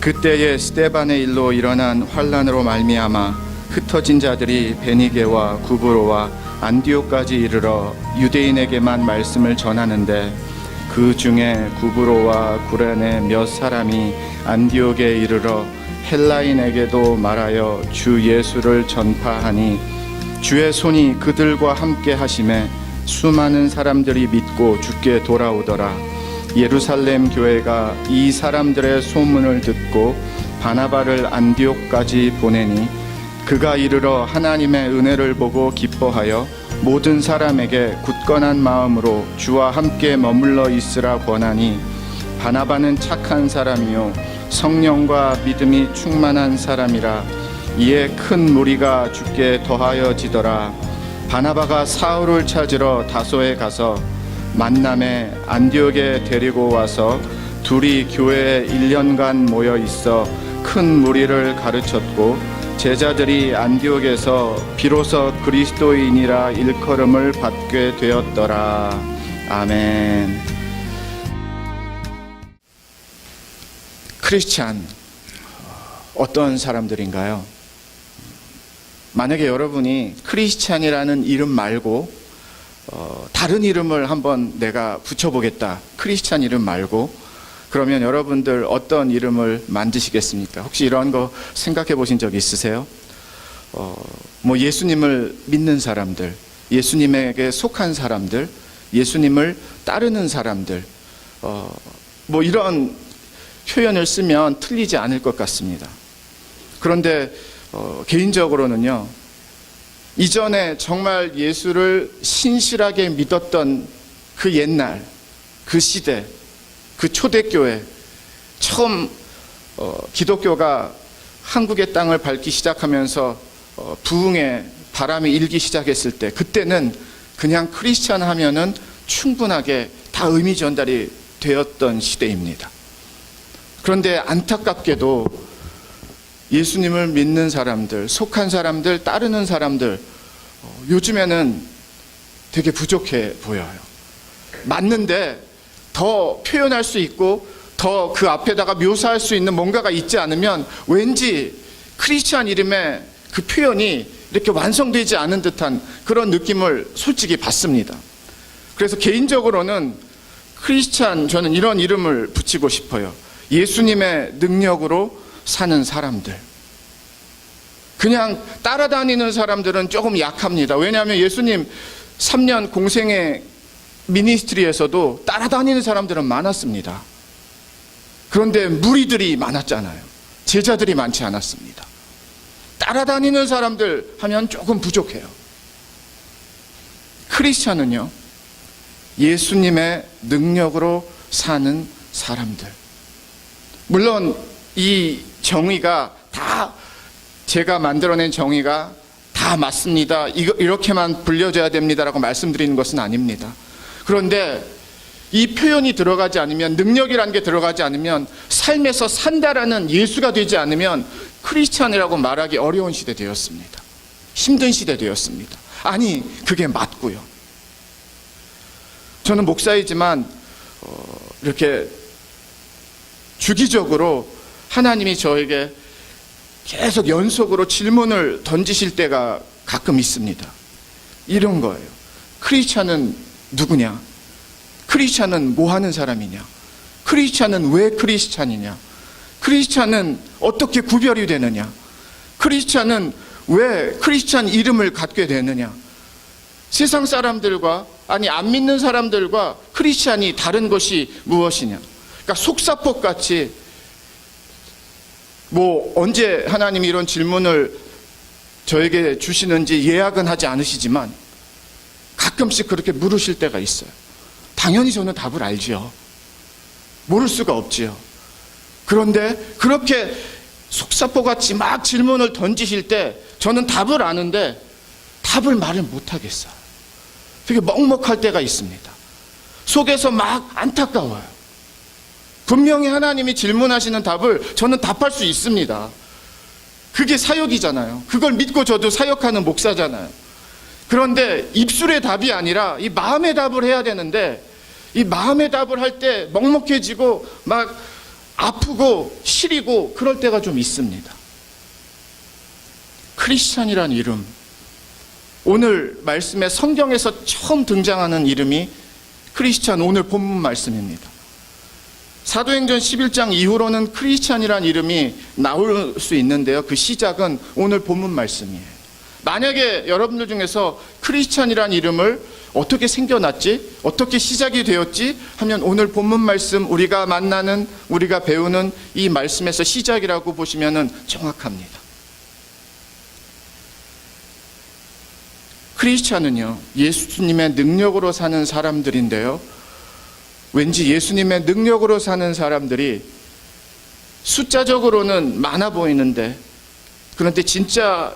그때에 스데반의 일로 일어난 환란으로 말미암아 흩어진 자들이 베니게와 구브로와 안디옥까지 이르러 유대인에게만 말씀을 전하는데, 그 중에 구브로와 구레네 몇 사람이 안디옥에 이르러 헬라인에게도 말하여 주 예수를 전파하니, 주의 손이 그들과 함께 하심에 수많은 사람들이 믿고 주께 돌아오더라. 예루살렘 교회가 이 사람들의 소문을 듣고 바나바를 안디옥까지 보내니, 그가 이르러 하나님의 은혜를 보고 기뻐하여 모든 사람에게 굳건한 마음으로 주와 함께 머물러 있으라 권하니, 바나바는 착한 사람이요 성령과 믿음이 충만한 사람이라. 이에 큰 무리가 주께 더하여지더라. 바나바가 사울을 찾으러 다소에 가서 만남에 안디옥에 데리고 와서 둘이 교회에 1년간 모여 있어 큰 무리를 가르쳤고, 제자들이 안디옥에서 비로소 그리스도인이라 일컬음을 받게 되었더라. 아멘. 크리스찬, 어떤 사람들인가요? 만약에 여러분이 크리스찬이라는 이름 말고 다른 이름을 한번 내가 붙여보겠다, 크리스찬 이름 말고, 그러면 여러분들 어떤 이름을 만드시겠습니까? 혹시 이런 거 생각해 보신 적 있으세요? 뭐 예수님을 믿는 사람들, 예수님에게 속한 사람들, 예수님을 따르는 사람들, 뭐 이런 표현을 쓰면 틀리지 않을 것 같습니다. 그런데 개인적으로는요, 이전에 정말 예수를 신실하게 믿었던 그 옛날, 그 시대, 그 초대교회, 처음 기독교가 한국의 땅을 밟기 시작하면서 부흥의 바람이 일기 시작했을 때, 그때는 그냥 크리스찬 하면은 충분하게 다 의미 전달이 되었던 시대입니다. 그런데 안타깝게도 예수님을 믿는 사람들, 속한 사람들, 따르는 사람들, 요즘에는 되게 부족해 보여요. 맞는데 더 표현할 수 있고 더 그 앞에다가 묘사할 수 있는 뭔가가 있지 않으면 왠지 크리스찬 이름의 그 표현이 이렇게 완성되지 않은 듯한 그런 느낌을 솔직히 받습니다. 그래서 개인적으로는 크리스찬, 저는 이런 이름을 붙이고 싶어요. 예수님의 능력으로 사는 사람들. 그냥 따라다니는 사람들은 조금 약합니다. 왜냐하면 예수님 3년 공생의 미니스트리에서도 따라다니는 사람들은 많았습니다. 그런데 무리들이 많았잖아요. 제자들이 많지 않았습니다. 따라다니는 사람들 하면 조금 부족해요. 크리스찬은요, 예수님의 능력으로 사는 사람들. 물론 이 정의가 다 제가 만들어낸 정의가 다 맞습니다, 이렇게만 불려져야 됩니다라고 말씀드리는 것은 아닙니다. 그런데 이 표현이 들어가지 않으면, 능력이라는 게 들어가지 않으면, 삶에서 산다라는 예수가 되지 않으면 크리스찬이라고 말하기 어려운 시대 되었습니다. 힘든 시대 되었습니다. 아니, 그게 맞고요. 저는 목사이지만 이렇게 주기적으로 하나님이 저에게 계속 연속으로 질문을 던지실 때가 가끔 있습니다. 이런 거예요. 크리스찬은 누구냐? 크리스찬은 뭐 하는 사람이냐? 크리스찬은 왜 크리스찬이냐? 크리스찬은 어떻게 구별이 되느냐? 크리스찬은 왜 크리스찬 이름을 갖게 되느냐? 세상 사람들과, 아니 안 믿는 사람들과 크리스찬이 다른 것이 무엇이냐? 그러니까 속사포같이, 뭐 언제 하나님이 이런 질문을 저에게 주시는지 예약은 하지 않으시지만 가끔씩 그렇게 물으실 때가 있어요. 당연히 저는 답을 알지요. 모를 수가 없지요. 그런데 그렇게 속사포같이 막 질문을 던지실 때 저는 답을 아는데 답을 말을 못하겠어요. 되게 먹먹할 때가 있습니다. 속에서 막 안타까워요. 분명히 하나님이 질문하시는 답을 저는 답할 수 있습니다. 그게 사역이잖아요. 그걸 믿고 저도 사역하는 목사잖아요. 그런데 입술의 답이 아니라 이 마음의 답을 해야 되는데, 이 마음의 답을 할 때 먹먹해지고 막 아프고 시리고 그럴 때가 좀 있습니다. 크리스찬이란 이름, 오늘 말씀에 성경에서 처음 등장하는 이름이 크리스찬, 오늘 본문 말씀입니다. 사도행전 11장 이후로는 크리스찬이란 이름이 나올 수 있는데요, 그 시작은 오늘 본문 말씀이에요. 만약에 여러분들 중에서 크리스찬이란 이름을 어떻게 생겨났지? 어떻게 시작이 되었지? 하면 오늘 본문 말씀, 우리가 만나는, 우리가 배우는 이 말씀에서 시작이라고 보시면 정확합니다. 크리스찬은요, 예수님의 능력으로 사는 사람들인데요, 왠지 예수님의 능력으로 사는 사람들이 숫자적으로는 많아 보이는데, 그런데 진짜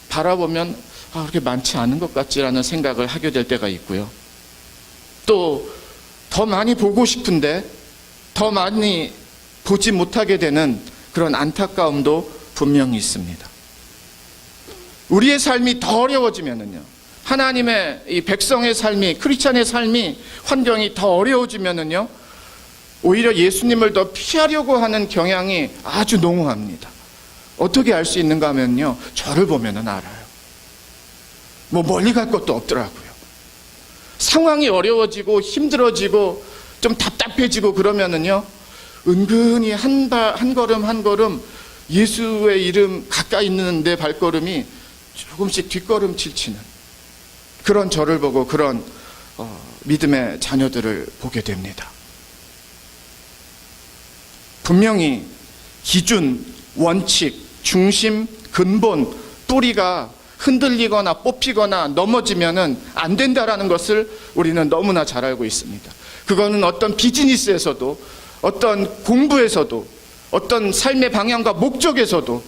바라보면 그렇게 많지 않은 것 같지라는 생각을 하게 될 때가 있고요. 또 더 많이 보고 싶은데 더 많이 보지 못하게 되는 그런 안타까움도 분명히 있습니다. 우리의 삶이 더 어려워지면은요, 하나님의 이 백성의 삶이, 크리스찬의 삶이, 환경이 더 어려워지면은요, 오히려 예수님을 더 피하려고 하는 경향이 아주 농후합니다. 어떻게 알 수 있는가 하면요, 저를 보면은 알아요. 뭐 멀리 갈 것도 없더라고요. 상황이 어려워지고 힘들어지고 좀 답답해지고 그러면은요, 은근히 한 걸음 한 걸음 예수의 이름 가까이 있는 내 발걸음이 조금씩 뒷걸음질 치는 그런 저를 보고 그런 믿음의 자녀들을 보게 됩니다. 분명히 기준, 원칙, 중심, 근본, 뿌리가 흔들리거나 뽑히거나 넘어지면은 안 된다라는 것을 우리는 너무나 잘 알고 있습니다. 그거는 어떤 비즈니스에서도, 어떤 공부에서도, 어떤 삶의 방향과 목적에서도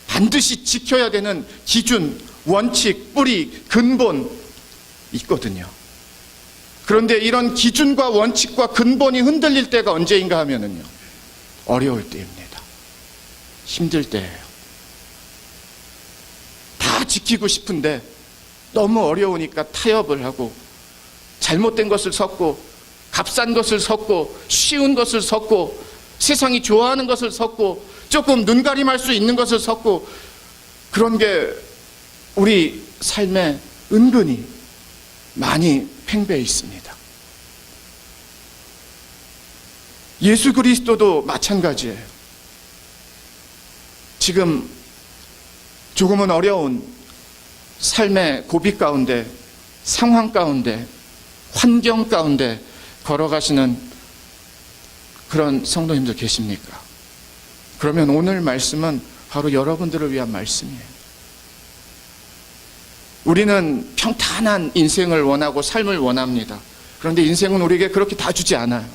반드시 지켜야 되는 기준, 원칙, 뿌리, 근본 있거든요. 그런데 이런 기준과 원칙과 근본이 흔들릴 때가 언제인가 하면은요, 어려울 때입니다. 힘들 때예요. 다 지키고 싶은데 너무 어려우니까 타협을 하고, 잘못된 것을 섞고, 값싼 것을 섞고, 쉬운 것을 섞고, 세상이 좋아하는 것을 섞고, 조금 눈가림할 수 있는 것을 섞고, 그런 게 우리 삶에 은근히 많이 팽배해 있습니다. 예수 그리스도도 마찬가지예요. 지금 조금은 어려운 삶의 고비 가운데, 상황 가운데, 환경 가운데 걸어가시는 그런 성도님들 계십니까? 그러면 오늘 말씀은 바로 여러분들을 위한 말씀이에요. 우리는 평탄한 인생을 원하고 삶을 원합니다. 그런데 인생은 우리에게 그렇게 다 주지 않아요.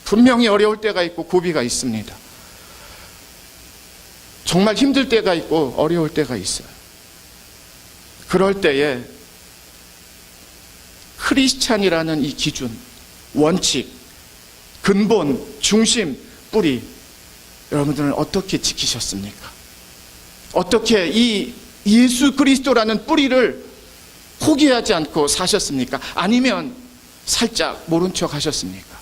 분명히 어려울 때가 있고 고비가 있습니다. 정말 힘들 때가 있고 어려울 때가 있어요. 그럴 때에 크리스찬이라는 이 기준, 원칙, 근본, 중심, 뿌리, 여러분들은 어떻게 지키셨습니까? 어떻게 이 예수 그리스도라는 뿌리를 포기하지 않고 사셨습니까? 아니면 살짝 모른 척 하셨습니까?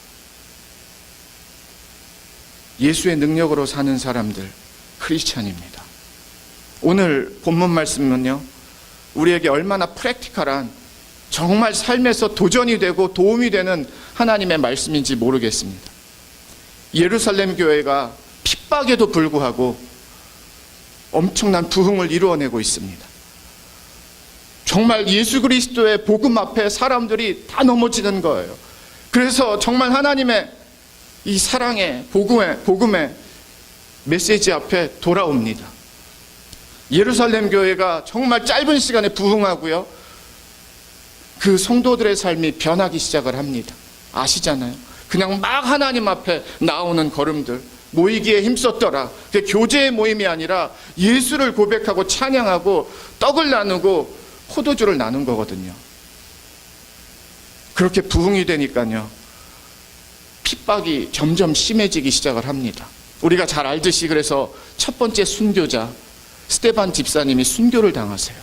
예수의 능력으로 사는 사람들, 크리스찬입니다. 오늘 본문 말씀은요, 우리에게 얼마나 프랙티컬한, 정말 삶에서 도전이 되고 도움이 되는 하나님의 말씀인지 모르겠습니다. 예루살렘 교회가 핍박에도 불구하고 엄청난 부흥을 이루어내고 있습니다. 정말 예수 그리스도의 복음 앞에 사람들이 다 넘어지는 거예요. 그래서 정말 하나님의 이 사랑의 복음의 메시지 앞에 돌아옵니다. 예루살렘 교회가 정말 짧은 시간에 부흥하고요, 그 성도들의 삶이 변하기 시작을 합니다. 아시잖아요. 그냥 막 하나님 앞에 나오는 걸음들, 모이기에 힘썼더라. 그게 교제의 모임이 아니라 예수를 고백하고 찬양하고 떡을 나누고 포도주를 나눈 거거든요. 그렇게 부흥이 되니까요, 핍박이 점점 심해지기 시작을 합니다. 우리가 잘 알듯이 그래서 첫 번째 순교자 스데반 집사님이 순교를 당하세요.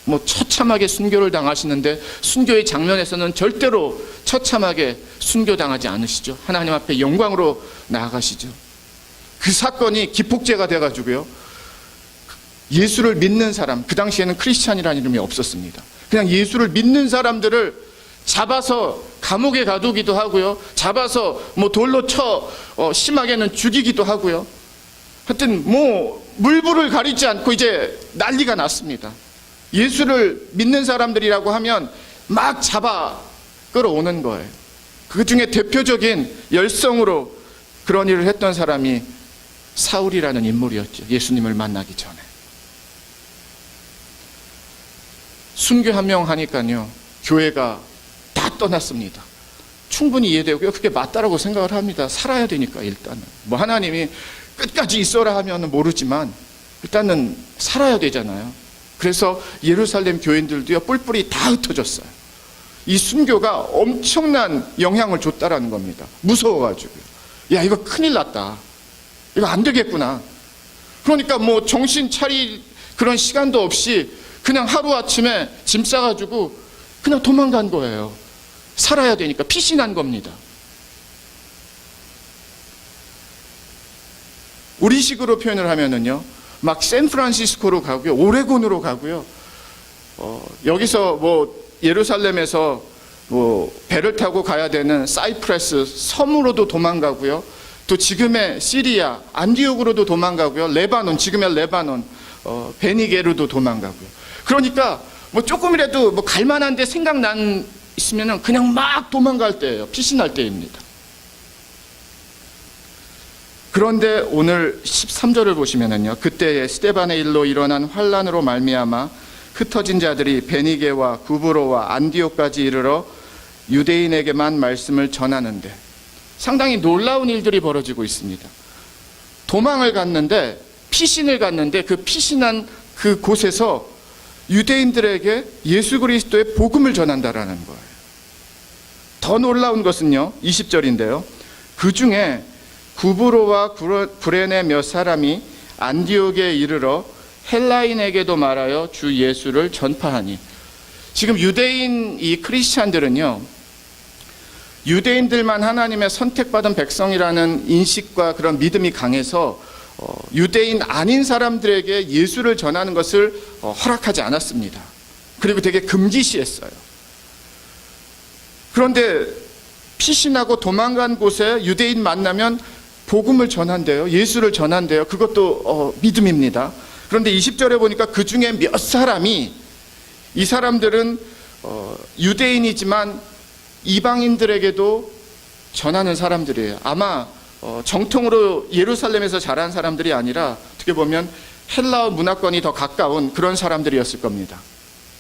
뭐 처참하게 순교를 당하시는데 순교의 장면에서는 절대로 처참하게 순교당하지 않으시죠. 하나님 앞에 영광으로 나아가시죠. 그 사건이 기폭제가 돼가지고요, 예수를 믿는 사람, 그 당시에는 크리스찬이라는 이름이 없었습니다. 그냥 예수를 믿는 사람들을 잡아서 감옥에 가두기도 하고요, 잡아서 뭐 돌로 쳐 심하게는 죽이기도 하고요. 하여튼 뭐 물불을 가리지 않고 이제 난리가 났습니다. 예수를 믿는 사람들이라고 하면 막 잡아 끌어오는 거예요. 그 중에 대표적인 열성으로 그런 일을 했던 사람이 사울이라는 인물이었죠. 예수님을 만나기 전에. 순교 한 명 하니까요, 교회가 다 떠났습니다. 충분히 이해되고요, 그게 맞다라고 생각을 합니다. 살아야 되니까. 일단은 뭐 하나님이 끝까지 있어라 하면 모르지만 일단은 살아야 되잖아요. 그래서 예루살렘 교인들도요, 뿔뿔이 다 흩어졌어요. 이 순교가 엄청난 영향을 줬다라는 겁니다. 무서워가지고요. 야, 이거 큰일 났다, 이거 안 되겠구나. 그러니까 뭐 정신 차릴 그런 시간도 없이 그냥 하루아침에 짐 싸가지고 그냥 도망간 거예요. 살아야 되니까. 피신한 겁니다. 우리식으로 표현을 하면은요, 막 샌프란시스코로 가고요, 오레곤으로 가고요, 여기서 뭐 예루살렘에서 뭐 배를 타고 가야 되는 사이프러스 섬으로도 도망가고요, 또 지금의 시리아 안디옥으로도 도망가고요, 레바논, 지금의 레바논 베니게르도 도망가고요. 그러니까 뭐 조금이라도 뭐 갈만한 데 생각난 있으면은 그냥 막 도망갈 때예요. 피신할 때입니다. 그런데 오늘 13절을 보시면은요, 그때에 스데반의 일로 일어난 환란으로 말미암아 흩어진 자들이 베니게와 구브로와 안디옥까지 이르러 유대인에게만 말씀을 전하는데, 상당히 놀라운 일들이 벌어지고 있습니다. 도망을 갔는데, 피신을 갔는데, 그 피신한 그 곳에서 유대인들에게 예수 그리스도의 복음을 전한다라는 거예요. 더 놀라운 것은요, 20절인데요, 그 중에 구브로와 구레네 몇 사람이 안디옥에 이르러 헬라인에게도 말하여 주 예수를 전파하니. 지금 유대인 이 크리스찬들은요, 유대인들만 하나님의 선택받은 백성이라는 인식과 그런 믿음이 강해서 유대인 아닌 사람들에게 예수를 전하는 것을 허락하지 않았습니다. 그리고 되게 금기시했어요. 그런데 피신하고 도망간 곳에 유대인 만나면 복음을 전한대요. 예수를 전한대요. 그것도 믿음입니다. 그런데 20절에 보니까 그 중에 몇 사람이, 이 사람들은 유대인이지만 이방인들에게도 전하는 사람들이에요. 아마 정통으로 예루살렘에서 자란 사람들이 아니라 어떻게 보면 헬라어 문화권이 더 가까운 그런 사람들이었을 겁니다.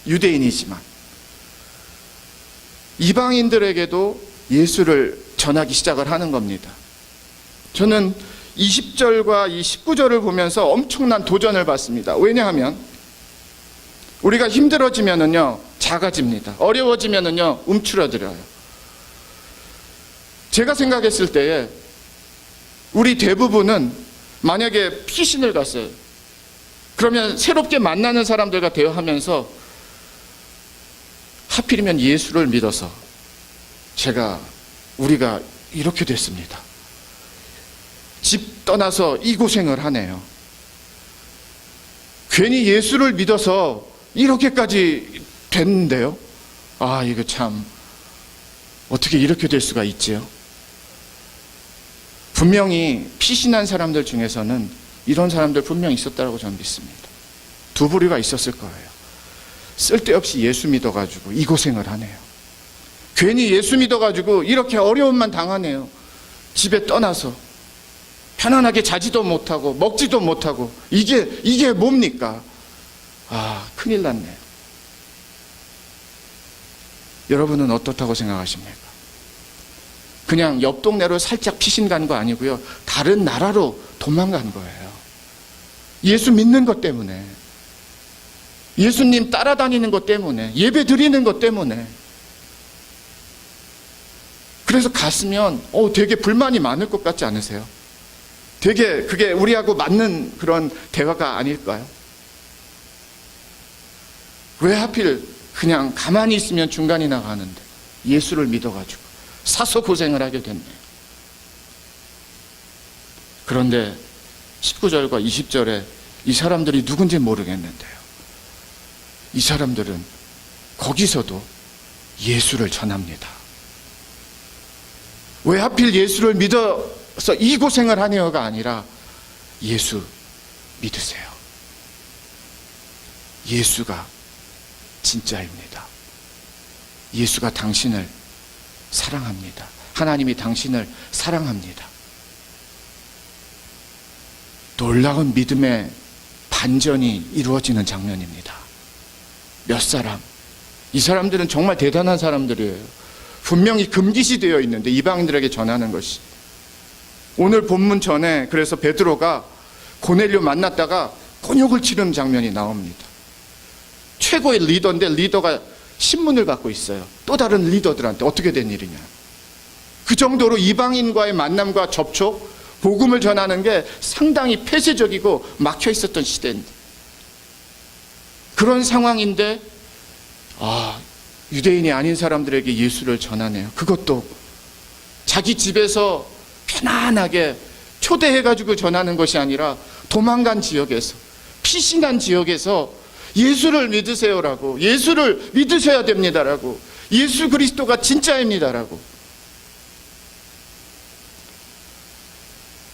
유대인이지만 이방인들에게도 예수를 전하기 시작을 하는 겁니다. 저는 20절과 이 19절을 보면서 엄청난 도전을 받습니다. 왜냐하면 우리가 힘들어지면은요, 작아집니다. 어려워지면은요, 움츠러들어요. 제가 생각했을 때에 우리 대부분은 만약에 피신을 갔어요. 그러면 새롭게 만나는 사람들과 대화하면서 하필이면 예수를 믿어서 우리가 이렇게 됐습니다. 집 떠나서 이 고생을 하네요. 괜히 예수를 믿어서 이렇게까지 됐는데요. 아, 이거 참 어떻게 이렇게 될 수가 있지요? 분명히 피신한 사람들 중에서는 이런 사람들 분명히 있었다고 저는 믿습니다. 두 부류가 있었을 거예요. 쓸데없이 예수 믿어가지고 이 고생을 하네요. 괜히 예수 믿어가지고 이렇게 어려움만 당하네요. 집에 떠나서 편안하게 자지도 못하고 먹지도 못하고 이게 뭡니까? 아, 큰일 났네요. 여러분은 어떻다고 생각하십니까? 그냥 옆 동네로 살짝 피신 간 거 아니고요, 다른 나라로 도망간 거예요. 예수 믿는 것 때문에, 예수님 따라다니는 것 때문에, 예배 드리는 것 때문에. 그래서 갔으면 되게 불만이 많을 것 같지 않으세요? 되게 그게 우리하고 맞는 그런 대화가 아닐까요? 왜 하필 그냥 가만히 있으면 중간이나 가는데 예수를 믿어가지고 사서 고생을 하게 됐네요. 그런데 19절과 20절에 이 사람들이 누군지 모르겠는데요, 이 사람들은 거기서도 예수를 전합니다. 왜 하필 예수를 믿어서 이 고생을 하냐가 아니라 예수 믿으세요. 예수가 진짜입니다. 예수가 당신을 사랑합니다. 하나님이 당신을 사랑합니다. 놀라운 믿음의 반전이 이루어지는 장면입니다. 몇 사람, 이 사람들은 정말 대단한 사람들이에요. 분명히 금기시 되어 있는데 이방인들에게 전하는 것이. 오늘 본문 전에 그래서 베드로가 고넬료 만났다가 곤욕을 치르는 장면이 나옵니다. 최고의 리더인데 리더가 신문을 갖고 있어요. 또 다른 리더들한테 어떻게 된 일이냐. 그 정도로 이방인과의 만남과 접촉, 복음을 전하는 게 상당히 폐쇄적이고 막혀 있었던 시대인데, 그런 상황인데 유대인이 아닌 사람들에게 예수를 전하네요. 그것도 자기 집에서 편안하게 초대해가지고 전하는 것이 아니라 도망간 지역에서, 피신한 지역에서 예수를 믿으세요라고, 예수를 믿으셔야 됩니다라고, 예수 그리스도가 진짜입니다라고.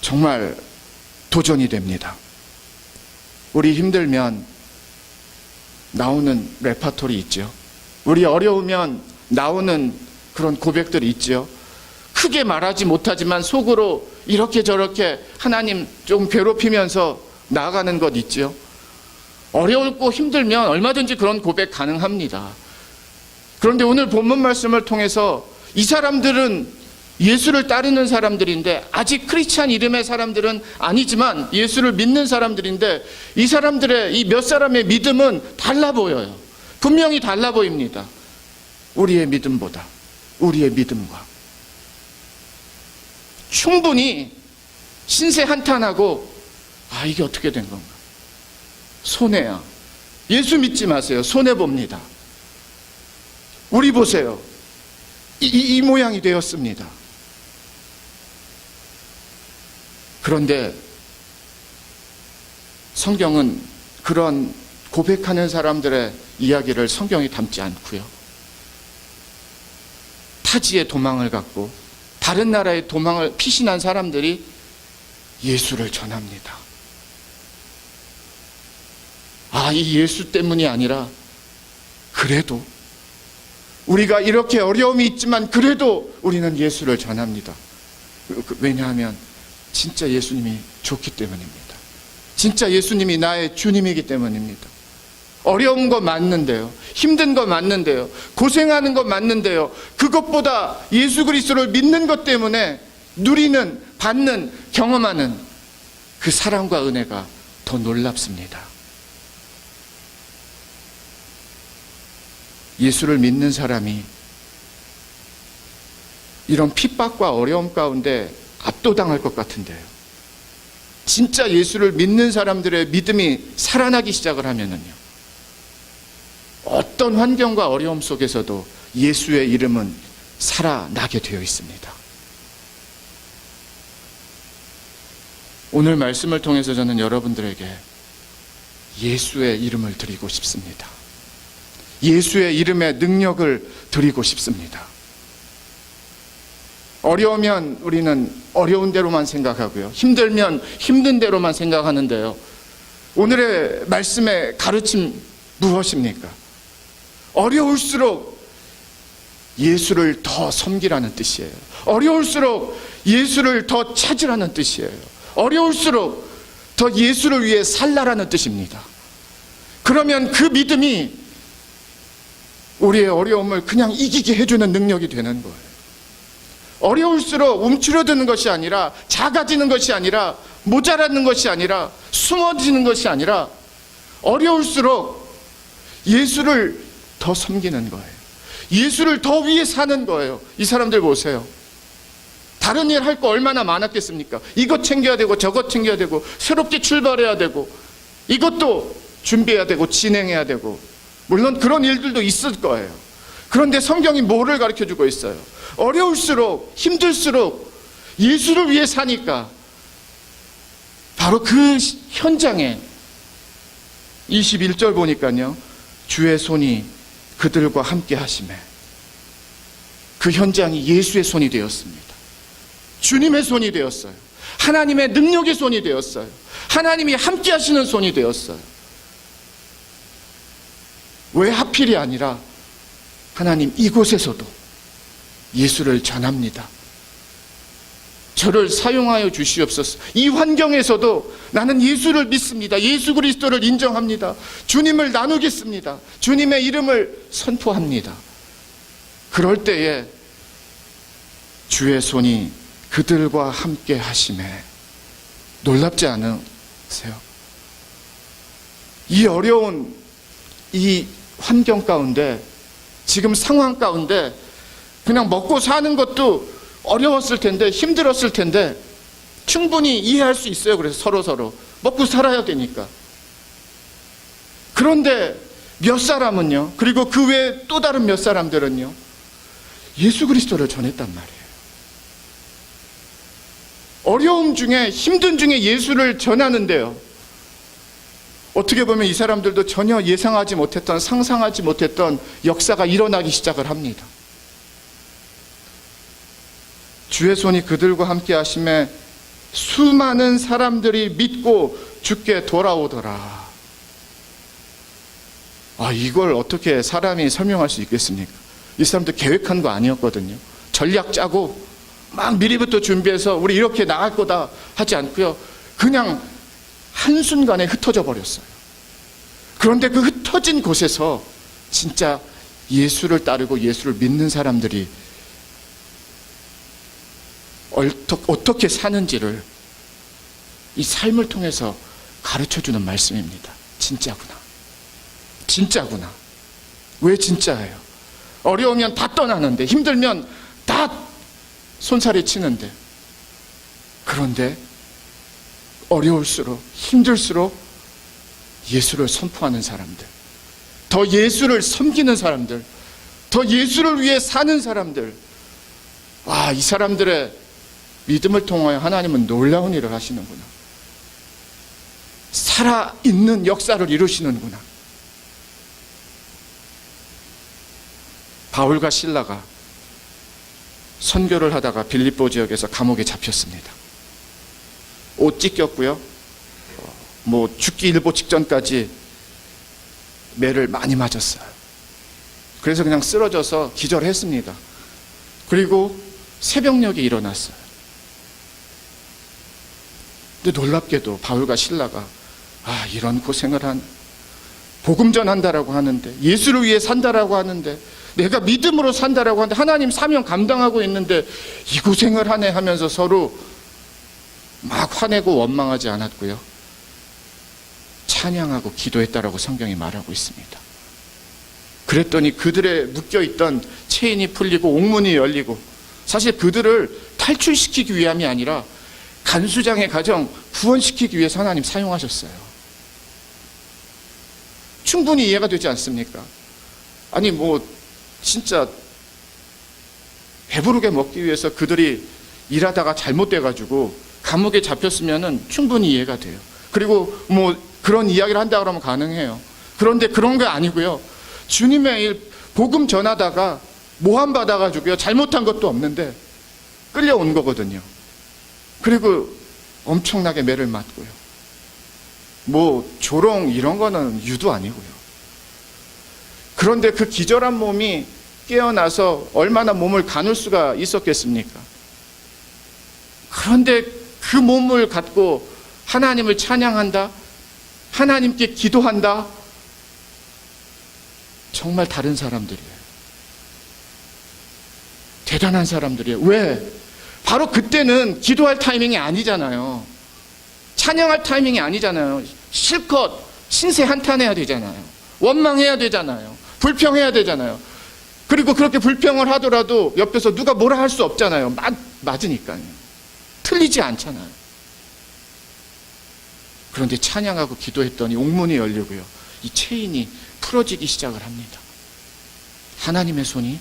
정말 도전이 됩니다. 우리 힘들면 나오는 레파토리 있죠. 우리 어려우면 나오는 그런 고백들이 있죠. 크게 말하지 못하지만 속으로 이렇게 저렇게 하나님 좀 괴롭히면서 나아가는 것 있죠. 어려울고 힘들면 얼마든지 그런 고백 가능합니다. 그런데 오늘 본문 말씀을 통해서 이 사람들은 예수를 따르는 사람들인데, 아직 크리스찬 이름의 사람들은 아니지만 예수를 믿는 사람들인데, 이 사람들의 이 몇 사람의 믿음은 달라 보여요. 분명히 달라 보입니다. 우리의 믿음보다, 우리의 믿음과. 충분히 신세 한탄하고 이게 어떻게 된 건가, 손해야. 예수 믿지 마세요. 손해봅니다. 우리 보세요. 이 모양이 되었습니다. 그런데 성경은 그런 고백하는 사람들의 이야기를 성경에 담지 않고요, 타지의 도망을 갖고 다른 나라의 도망을 피신한 사람들이 예수를 전합니다. 이 예수 때문이 아니라 그래도 우리가 이렇게 어려움이 있지만 그래도 우리는 예수를 전합니다. 왜냐하면 진짜 예수님이 좋기 때문입니다. 진짜 예수님이 나의 주님이기 때문입니다. 어려운 거 맞는데요, 힘든 거 맞는데요, 고생하는 거 맞는데요, 그것보다 예수 그리스도를 믿는 것 때문에 누리는, 받는, 경험하는 그 사랑과 은혜가 더 놀랍습니다. 예수를 믿는 사람이 이런 핍박과 어려움 가운데 압도당할 것 같은데요, 진짜 예수를 믿는 사람들의 믿음이 살아나기 시작을 하면은요, 어떤 환경과 어려움 속에서도 예수의 이름은 살아나게 되어 있습니다. 오늘 말씀을 통해서 저는 여러분들에게 예수의 이름을 드리고 싶습니다. 예수의 이름의 능력을 드리고 싶습니다. 어려우면 우리는 어려운 대로만 생각하고요, 힘들면 힘든 대로만 생각하는데요, 오늘의 말씀의 가르침 무엇입니까? 어려울수록 예수를 더 섬기라는 뜻이에요. 어려울수록 예수를 더 찾으라는 뜻이에요. 어려울수록 더 예수를 위해 살라라는 뜻입니다. 그러면 그 믿음이 우리의 어려움을 그냥 이기게 해주는 능력이 되는 거예요. 어려울수록 움츠러드는 것이 아니라, 작아지는 것이 아니라, 모자라는 것이 아니라, 숨어지는 것이 아니라, 어려울수록 예수를 더 섬기는 거예요. 예수를 더 위해 사는 거예요. 이 사람들 보세요. 다른 일 할 거 얼마나 많았겠습니까? 이것 챙겨야 되고 저것 챙겨야 되고 새롭게 출발해야 되고 이것도 준비해야 되고 진행해야 되고 물론 그런 일들도 있을 거예요. 그런데 성경이 뭐를 가르쳐주고 있어요? 어려울수록, 힘들수록 예수를 위해 사니까 바로 그 현장에 21절 보니까요, 주의 손이 그들과 함께 하심에, 그 현장이 예수의 손이 되었습니다. 주님의 손이 되었어요. 하나님의 능력의 손이 되었어요. 하나님이 함께 하시는 손이 되었어요. 왜 하필이 아니라 하나님 이곳에서도 예수를 전합니다. 저를 사용하여 주시옵소서. 이 환경에서도 나는 예수를 믿습니다. 예수 그리스도를 인정합니다. 주님을 나누겠습니다. 주님의 이름을 선포합니다. 그럴 때에 주의 손이 그들과 함께 하심에 놀랍지 않으세요? 이 어려운 이 환경 가운데, 지금 상황 가운데 그냥 먹고 사는 것도 어려웠을 텐데, 힘들었을 텐데 충분히 이해할 수 있어요. 그래서 서로 먹고 살아야 되니까. 그런데 몇 사람은요, 그리고 그 외에 또 다른 몇 사람들은요, 예수 그리스도를 전했단 말이에요. 어려움 중에, 힘든 중에 예수를 전하는데요, 어떻게 보면 이 사람들도 전혀 예상하지 못했던, 상상하지 못했던 역사가 일어나기 시작을 합니다. 주의 손이 그들과 함께 하심에 수많은 사람들이 믿고 주께 돌아오더라. 이걸 어떻게 사람이 설명할 수 있겠습니까? 이 사람들 계획한 거 아니었거든요. 전략 짜고 막 미리부터 준비해서 우리 이렇게 나갈 거다 하지 않고요, 그냥 한순간에 흩어져 버렸어요. 그런데 그 흩어진 곳에서 진짜 예수를 따르고 예수를 믿는 사람들이 어떻게 사는지를 이 삶을 통해서 가르쳐주는 말씀입니다. 진짜구나. 진짜구나. 왜 진짜예요? 어려우면 다 떠나는데, 힘들면 다 손살이 치는데, 그런데 어려울수록, 힘들수록 예수를 선포하는 사람들, 더 예수를 섬기는 사람들, 더 예수를 위해 사는 사람들, 이 사람들의 믿음을 통하여 하나님은 놀라운 일을 하시는구나. 살아있는 역사를 이루시는구나. 바울과 실라가 선교를 하다가 빌립보 지역에서 감옥에 잡혔습니다. 옷 찢겼고요, 죽기 일보 직전까지 매를 많이 맞았어요. 그래서 그냥 쓰러져서 기절했습니다. 그리고 새벽녘에 일어났어요. 근데 놀랍게도 바울과 실라가 이런 고생을 복음 전한다라고 하는데, 예수를 위해 산다라고 하는데, 내가 믿음으로 산다라고 하는데, 하나님 사명 감당하고 있는데 이 고생을 하네 하면서 서로 막 화내고 원망하지 않았고요, 찬양하고 기도했다라고 성경이 말하고 있습니다. 그랬더니 그들의 묶여있던 체인이 풀리고 옥문이 열리고, 사실 그들을 탈출시키기 위함이 아니라 간수장의 가정 구원시키기 위해서 하나님 사용하셨어요. 충분히 이해가 되지 않습니까? 진짜 배부르게 먹기 위해서 그들이 일하다가 잘못돼가지고 감옥에 잡혔으면 충분히 이해가 돼요. 그리고 그런 이야기를 한다 그러면 가능해요. 그런데 그런 게 아니고요, 주님의 일, 복음 전하다가 모함 받아가지고요, 잘못한 것도 없는데 끌려온 거거든요. 그리고 엄청나게 매를 맞고요, 조롱 이런 거는 유도 아니고요. 그런데 그 기절한 몸이 깨어나서 얼마나 몸을 가눌 수가 있었겠습니까? 그런데 그 몸을 갖고 하나님을 찬양한다, 하나님께 기도한다, 정말 다른 사람들이에요. 대단한 사람들이에요. 왜? 바로 그때는 기도할 타이밍이 아니잖아요. 찬양할 타이밍이 아니잖아요. 실컷 신세 한탄해야 되잖아요. 원망해야 되잖아요. 불평해야 되잖아요. 그리고 그렇게 불평을 하더라도 옆에서 누가 뭐라 할 수 없잖아요. 맞으니까요. 틀리지 않잖아요. 그런데 찬양하고 기도했더니 옥문이 열리고요, 이 체인이 풀어지기 시작을 합니다. 하나님의 손이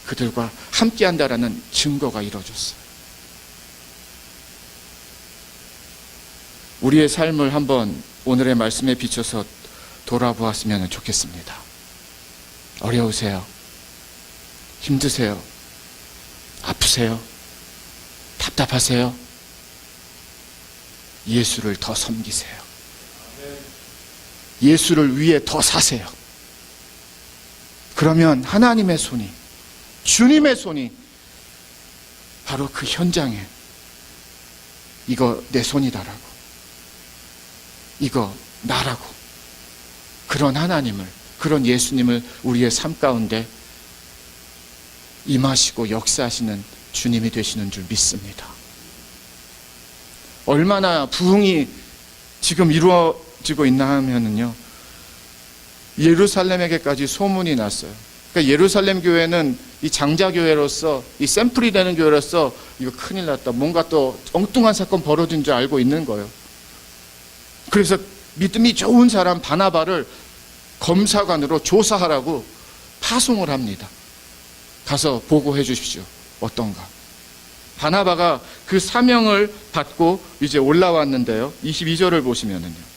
그들과 함께한다라는 증거가 이루어졌어요. 우리의 삶을 한번 오늘의 말씀에 비춰서 돌아보았으면 좋겠습니다. 어려우세요? 힘드세요? 아프세요? 답답하세요? 예수를 더 섬기세요. 예수를 위해 더 사세요. 그러면 하나님의 손이, 주님의 손이 바로 그 현장에 이거 내 손이다라고, 이거 나라고, 그런 하나님을, 그런 예수님을 우리의 삶 가운데 임하시고 역사하시는 주님이 되시는 줄 믿습니다. 얼마나 부흥이 지금 이루어지고 있나 하면은요, 예루살렘에게까지 소문이 났어요. 그러니까 예루살렘 교회는 이 장자교회로서, 이 샘플이 되는 교회로서 이거 큰일 났다, 뭔가 또 엉뚱한 사건 벌어진 줄 알고 있는 거예요. 그래서 믿음이 좋은 사람 바나바를 검사관으로 조사하라고 파송을 합니다. 가서 보고해 주십시오. 어떤가. 바나바가 그 사명을 받고 이제 올라왔는데요, 22절을 보시면은요,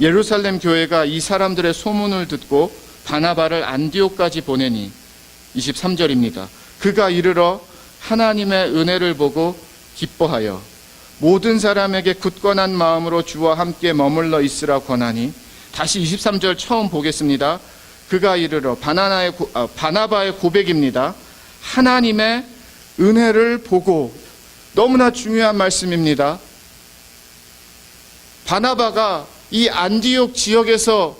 예루살렘 교회가 이 사람들의 소문을 듣고 바나바를 안디옥까지 보내니, 23절입니다. 그가 이르러 하나님의 은혜를 보고 기뻐하여 모든 사람에게 굳건한 마음으로 주와 함께 머물러 있으라 권하니, 다시 23절 처음 보겠습니다. 그가 이르러, 바나바의 고백입니다. 하나님의 은혜를 보고, 너무나 중요한 말씀입니다. 바나바가 이 안디옥 지역에서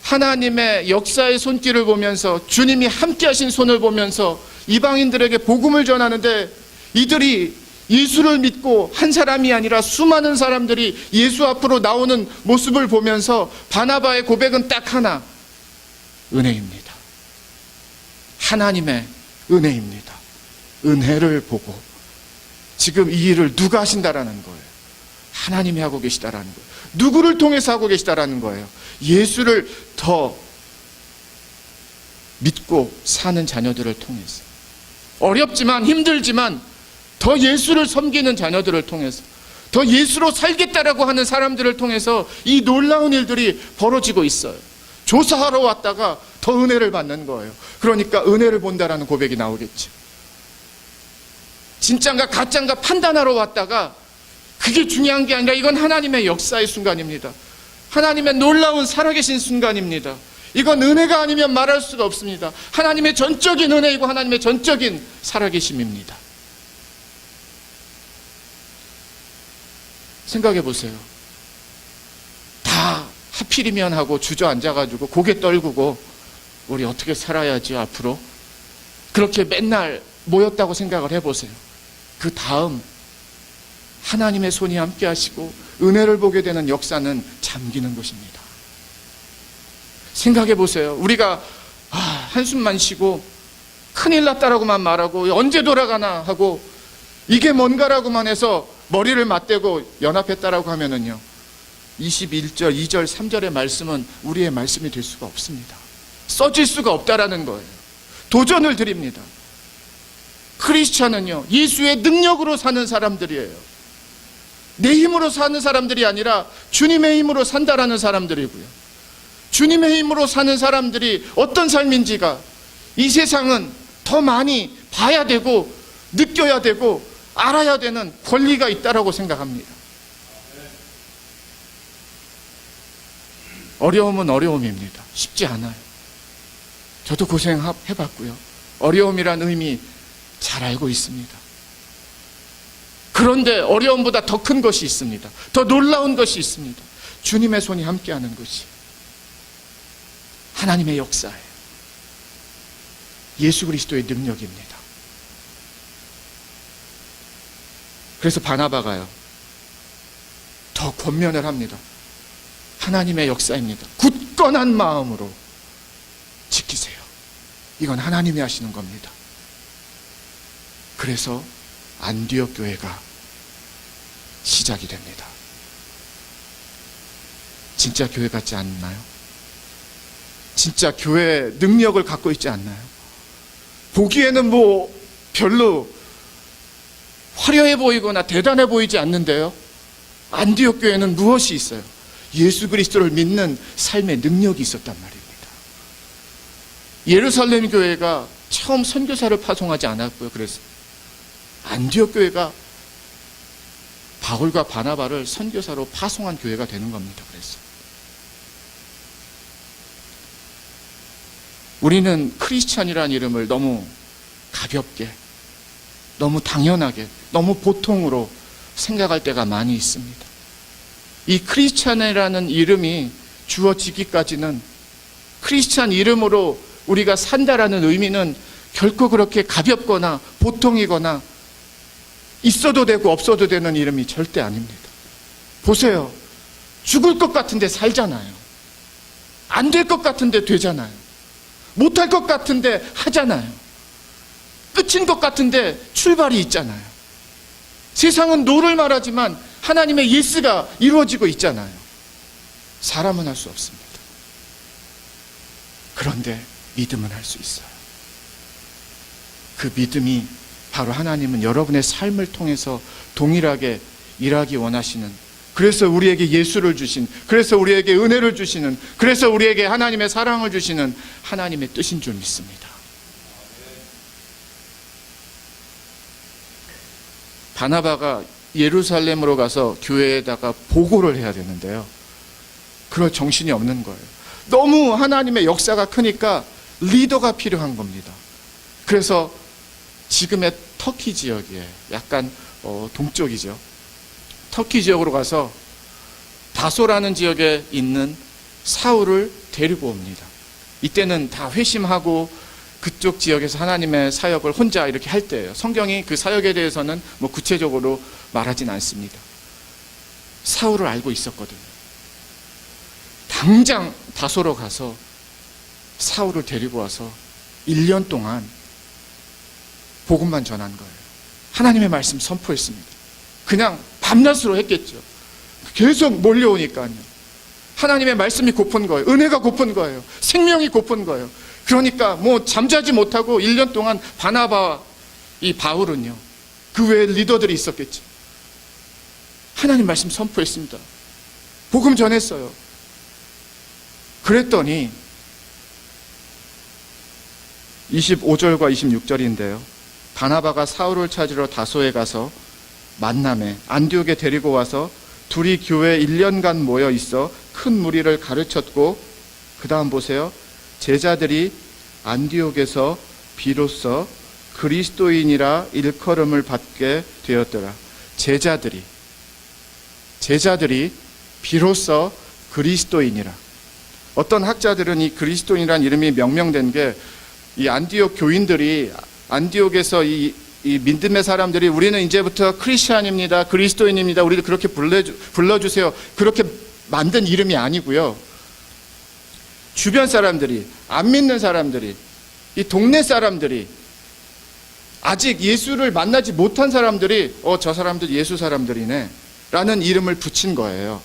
하나님의 역사의 손길을 보면서, 주님이 함께 하신 손을 보면서 이방인들에게 복음을 전하는데, 이들이 예수를 믿고 한 사람이 아니라 수많은 사람들이 예수 앞으로 나오는 모습을 보면서 바나바의 고백은 딱 하나, 은혜입니다. 하나님의 은혜입니다. 은혜를 보고, 지금 이 일을 누가 하신다라는 거예요? 하나님이 하고 계시다라는 거예요. 누구를 통해서 하고 계시다라는 거예요? 예수를 더 믿고 사는 자녀들을 통해서, 어렵지만 힘들지만 더 예수를 섬기는 자녀들을 통해서, 더 예수로 살겠다라고 하는 사람들을 통해서 이 놀라운 일들이 벌어지고 있어요. 조사하러 왔다가 더 은혜를 받는 거예요. 그러니까 은혜를 본다라는 고백이 나오겠죠. 진짜인가 가짜인가 판단하러 왔다가, 그게 중요한 게 아니라 이건 하나님의 역사의 순간입니다. 하나님의 놀라운 살아계신 순간입니다. 이건 은혜가 아니면 말할 수가 없습니다. 하나님의 전적인 은혜이고 하나님의 전적인 살아계심입니다. 생각해 보세요. 다 하필이면 하고 주저앉아가지고 고개 떨구고, 우리 어떻게 살아야지 앞으로, 그렇게 맨날 모였다고 생각을 해보세요. 그 다음 하나님의 손이 함께 하시고 은혜를 보게 되는 역사는 잠기는 것입니다. 생각해 보세요. 우리가 한숨만 쉬고 큰일 났다라고만 말하고 언제 돌아가나 하고 이게 뭔가라고만 해서 머리를 맞대고 연합했다라고 하면은요, 21절, 2절, 3절의 말씀은 우리의 말씀이 될 수가 없습니다. 써질 수가 없다라는 거예요. 도전을 드립니다. 크리스찬은요, 예수의 능력으로 사는 사람들이에요. 내 힘으로 사는 사람들이 아니라 주님의 힘으로 산다라는 사람들이고요. 주님의 힘으로 사는 사람들이 어떤 삶인지가 이 세상은 더 많이 봐야 되고 느껴야 되고 알아야 되는 권리가 있다라고 생각합니다. 어려움은 어려움입니다. 쉽지 않아요. 저도 고생해봤고요. 어려움이란 의미 잘 알고 있습니다. 그런데 어려움보다 더 큰 것이 있습니다. 더 놀라운 것이 있습니다. 주님의 손이 함께하는 것이 하나님의 역사예요. 예수 그리스도의 능력입니다. 그래서 바나바가요, 더 권면을 합니다. 하나님의 역사입니다. 굳건한 마음으로 지키세요. 이건 하나님이 하시는 겁니다. 그래서 안디옥 교회가 시작이 됩니다. 진짜 교회 같지 않나요? 진짜 교회 능력을 갖고 있지 않나요? 보기에는 뭐 별로 화려해 보이거나 대단해 보이지 않는데요, 안디옥 교회는 무엇이 있어요? 예수 그리스도를 믿는 삶의 능력이 있었단 말입니다. 예루살렘 교회가 처음 선교사를 파송하지 않았고요. 그래서 안디옥 교회가 바울과 바나바를 선교사로 파송한 교회가 되는 겁니다. 그래서 우리는 크리스찬이라는 이름을 너무 가볍게, 너무 당연하게, 너무 보통으로 생각할 때가 많이 있습니다. 이 크리스찬이라는 이름이 주어지기까지는, 크리스찬 이름으로 우리가 산다라는 의미는 결코 그렇게 가볍거나 보통이거나 있어도 되고 없어도 되는 이름이 절대 아닙니다. 보세요. 죽을 것 같은데 살잖아요. 안 될 것 같은데 되잖아요. 못할 것 같은데 하잖아요. 끝인 것 같은데 출발이 있잖아요. 세상은 노를 말하지만 하나님의 예스가 이루어지고 있잖아요. 사람은 할 수 없습니다. 그런데 믿음은 할 수 있어요. 그 믿음이 바로 하나님은 여러분의 삶을 통해서 동일하게 일하기 원하시는, 그래서 우리에게 예수를 주신, 그래서 우리에게 은혜를 주시는, 그래서 우리에게 하나님의 사랑을 주시는 하나님의 뜻인 줄 믿습니다. 바나바가 예루살렘으로 가서 교회에다가 보고를 해야 되는데요, 그럴 정신이 없는 거예요. 너무 하나님의 역사가 크니까 리더가 필요한 겁니다. 그래서 지금의 터키 지역이에요. 약간 동쪽이죠. 터키 지역으로 가서 다소라는 지역에 있는 사울을 데리고 옵니다. 이때는 다 회심하고 그쪽 지역에서 하나님의 사역을 혼자 이렇게 할 때예요. 성경이 그 사역에 대해서는 뭐 구체적으로 말하진 않습니다. 사울을 알고 있었거든요. 당장 다소로 가서 사울을 데리고 와서 1년 동안 복음만 전한 거예요. 하나님의 말씀 선포했습니다. 그냥 밤낮으로 했겠죠. 계속 몰려오니까요. 하나님의 말씀이 고픈 거예요. 은혜가 고픈 거예요. 생명이 고픈 거예요. 그러니까 뭐 잠자지 못하고 1년 동안 바나바와 이 바울은요, 그 외에 리더들이 있었겠죠. 하나님 말씀 선포했습니다. 복음 전했어요. 그랬더니 25절과 26절인데요. 바나바가 사울을 찾으러 다소에 가서 만남에 안디옥에 데리고 와서 둘이 교회에 1년간 모여 있어 큰 무리를 가르쳤고, 그 다음 보세요. 제자들이 안디옥에서 비로소 그리스도인이라 일컬음을 받게 되었더라. 제자들이 비로소 그리스도인이라. 어떤 학자들은 이 그리스도인이라는 이름이 명명된 게, 이 안디옥 교인들이, 안디옥에서 이 믿음의 사람들이 우리는 이제부터 크리스찬입니다, 그리스도인입니다, 우리를 그렇게 불러주세요, 그렇게 만든 이름이 아니고요. 주변 사람들이, 안 믿는 사람들이, 이 동네 사람들이, 아직 예수를 만나지 못한 사람들이 저 사람들 예수 사람들이네 라는 이름을 붙인 거예요.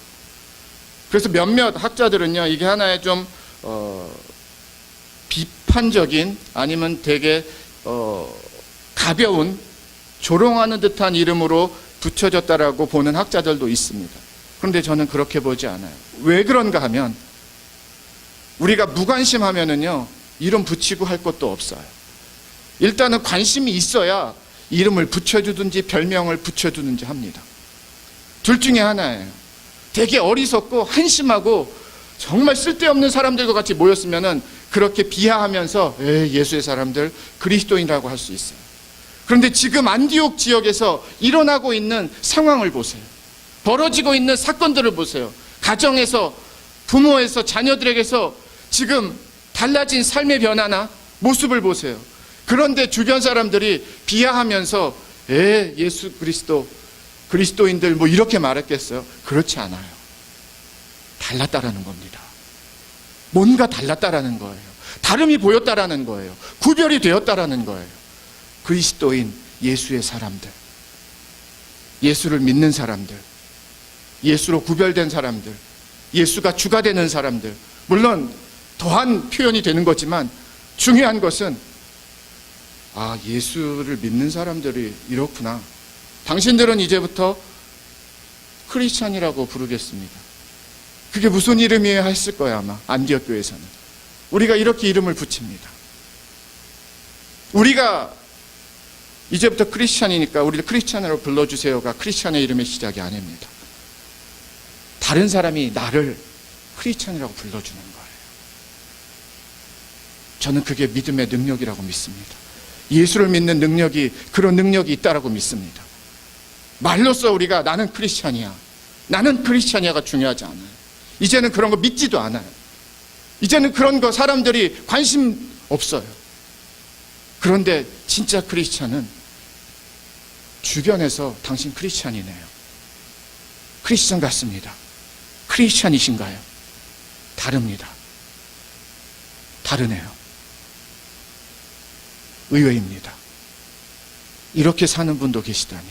그래서 몇몇 학자들은요, 이게 하나의 좀 비판적인, 아니면 되게 가벼운, 조롱하는 듯한 이름으로 붙여졌다라고 보는 학자들도 있습니다. 그런데 저는 그렇게 보지 않아요. 왜 그런가 하면, 우리가 무관심하면은요, 이름 붙이고 할 것도 없어요. 일단은 관심이 있어야 이름을 붙여주든지 별명을 붙여주든지 합니다. 둘 중에 하나예요. 되게 어리석고 한심하고 정말 쓸데없는 사람들과 같이 모였으면은 그렇게 비하하면서 예수의 사람들, 그리스도인이라고 할 수 있어요. 그런데 지금 안디옥 지역에서 일어나고 있는 상황을 보세요. 벌어지고 있는 사건들을 보세요. 가정에서, 부모에서, 자녀들에게서 지금 달라진 삶의 변화나 모습을 보세요. 그런데 주변 사람들이 비하하면서 예수 그리스도, 그리스도인들 뭐 이렇게 말했겠어요? 그렇지 않아요. 달랐다라는 겁니다. 뭔가 달랐다라는 거예요. 다름이 보였다라는 거예요. 구별이 되었다라는 거예요. 그리스도인, 예수의 사람들, 예수를 믿는 사람들, 예수로 구별된 사람들, 예수가 주가 되는 사람들, 물론 더한 표현이 되는 거지만 중요한 것은 예수를 믿는 사람들이 이렇구나. 당신들은 이제부터 크리스찬이라고 부르겠습니다. 그게 무슨 이름이에요 했을 거야 아마 안디옥 교회에서는. 우리가 이렇게 이름을 붙입니다. 우리가 이제부터 크리스찬이니까 우리를 크리스찬으로 불러주세요가 크리스찬의 이름의 시작이 아닙니다. 다른 사람이 나를 크리스찬이라고 불러주는 거예요. 저는 그게 믿음의 능력이라고 믿습니다. 예수를 믿는 능력이, 그런 능력이 있다라고 믿습니다. 말로써 우리가 나는 크리스찬이야, 나는 크리스찬이야가 중요하지 않아요. 이제는 그런 거 믿지도 않아요. 이제는 그런 거 사람들이 관심 없어요. 그런데 진짜 크리스찬은 주변에서 당신 크리스찬이네요, 크리스찬 같습니다, 크리스찬이신가요? 다릅니다. 다르네요. 의외입니다. 이렇게 사는 분도 계시다니.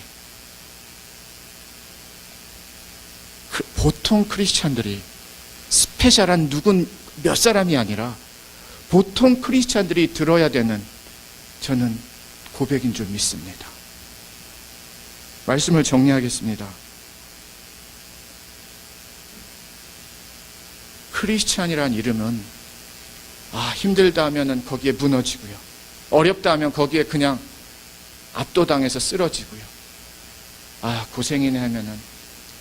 보통 크리스찬들이 스페셜한 누군 몇 사람이 아니라 보통 크리스찬들이 들어야 되는, 저는 고백인 줄 믿습니다. 말씀을 정리하겠습니다. 크리스찬이란 이름은 힘들다 하면은 거기에 무너지고요, 어렵다 하면 거기에 그냥 압도당해서 쓰러지고요, 고생이네 하면은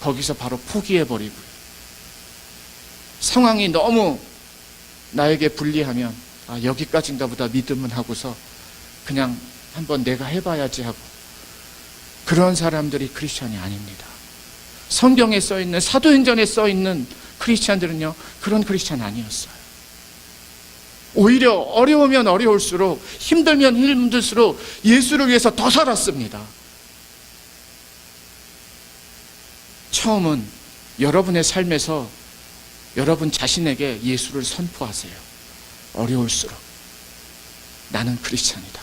거기서 바로 포기해버리고요, 상황이 너무 나에게 불리하면 여기까지인가 보다 믿음은 하고서 그냥 한번 내가 해봐야지 하고, 그런 사람들이 크리스찬이 아닙니다. 성경에 써있는, 사도행전에 써있는 크리스찬들은요, 그런 크리스찬 아니었어요. 오히려 어려우면 어려울수록, 힘들면 힘들수록 예수를 위해서 더 살았습니다. 처음은 여러분의 삶에서 여러분 자신에게 예수를 선포하세요. 어려울수록 나는 크리스찬이다,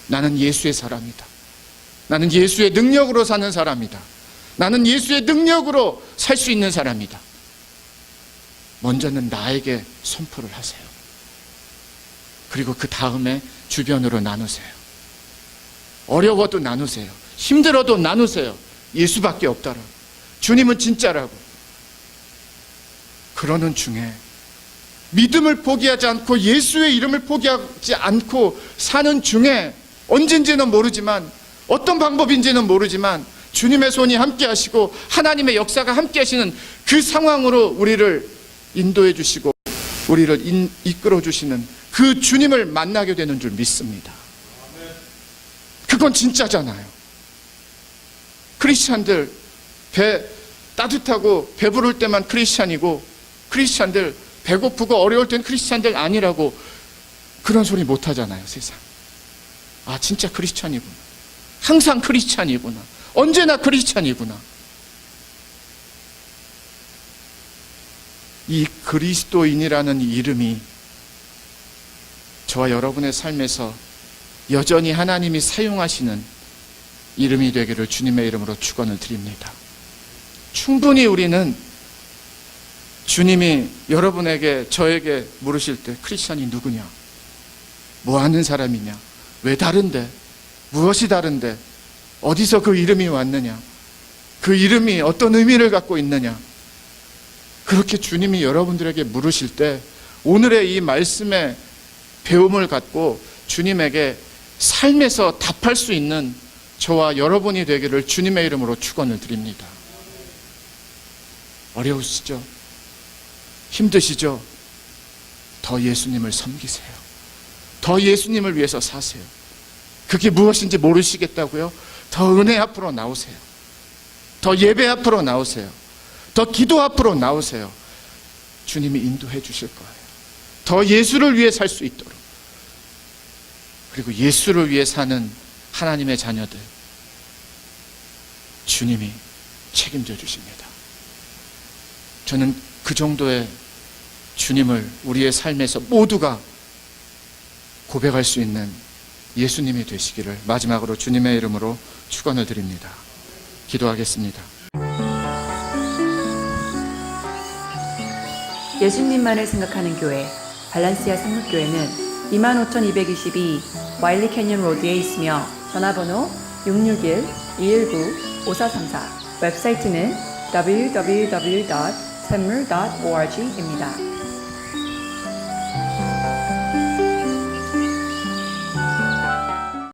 나는 예수의 사람이다, 나는 예수의 능력으로 사는 사람이다, 나는 예수의 능력으로 살 수 있는 사람이다. 먼저는 나에게 선포를 하세요. 그리고 그 다음에 주변으로 나누세요. 어려워도 나누세요. 힘들어도 나누세요. 예수밖에 없다라고, 주님은 진짜라고. 그러는 중에 믿음을 포기하지 않고 예수의 이름을 포기하지 않고 사는 중에, 언젠지는 모르지만, 어떤 방법인지는 모르지만 주님의 손이 함께 하시고 하나님의 역사가 함께 하시는 그 상황으로 우리를 인도해 주시고 우리를 이끌어 주시는 그 주님을 만나게 되는 줄 믿습니다. 그건 진짜잖아요. 크리스찬들 배 따뜻하고 배부를 때만 크리스찬이고, 크리스찬들 배고프고 어려울 땐 크리스찬들 아니라고 그런 소리 못 하잖아요, 세상. 진짜 크리스찬이구나, 항상 크리스찬이구나, 언제나 크리스찬이구나. 이 그리스도인이라는 이름이 저와 여러분의 삶에서 여전히 하나님이 사용하시는 이름이 되기를 주님의 이름으로 축원을 드립니다. 충분히 우리는 주님이 여러분에게, 저에게 물으실 때 크리스찬이 누구냐, 뭐 하는 사람이냐, 왜 다른데, 무엇이 다른데, 어디서 그 이름이 왔느냐, 그 이름이 어떤 의미를 갖고 있느냐, 그렇게 주님이 여러분들에게 물으실 때 오늘의 이 말씀의 배움을 갖고 주님에게 삶에서 답할 수 있는 저와 여러분이 되기를 주님의 이름으로 축원을 드립니다. 어려우시죠? 힘드시죠? 더 예수님을 섬기세요. 더 예수님을 위해서 사세요. 그게 무엇인지 모르시겠다고요? 더 은혜 앞으로 나오세요. 더 예배 앞으로 나오세요. 더 기도 앞으로 나오세요. 주님이 인도해 주실 거예요. 더 예수를 위해 살 수 있도록. 그리고 예수를 위해 사는 하나님의 자녀들, 주님이 책임져 주십니다. 저는 그 정도의 주님을 우리의 삶에서 모두가 고백할 수 있는 예수님이 되시기를 마지막으로 주님의 이름으로 축원을 드립니다. 기도하겠습니다. 예수님만을 생각하는 교회 발란시아 산목교회는 25,222 와일리 캐년 로드에 있으며 전화번호 661-219-5434, 웹사이트는 www.샘물.org입니다.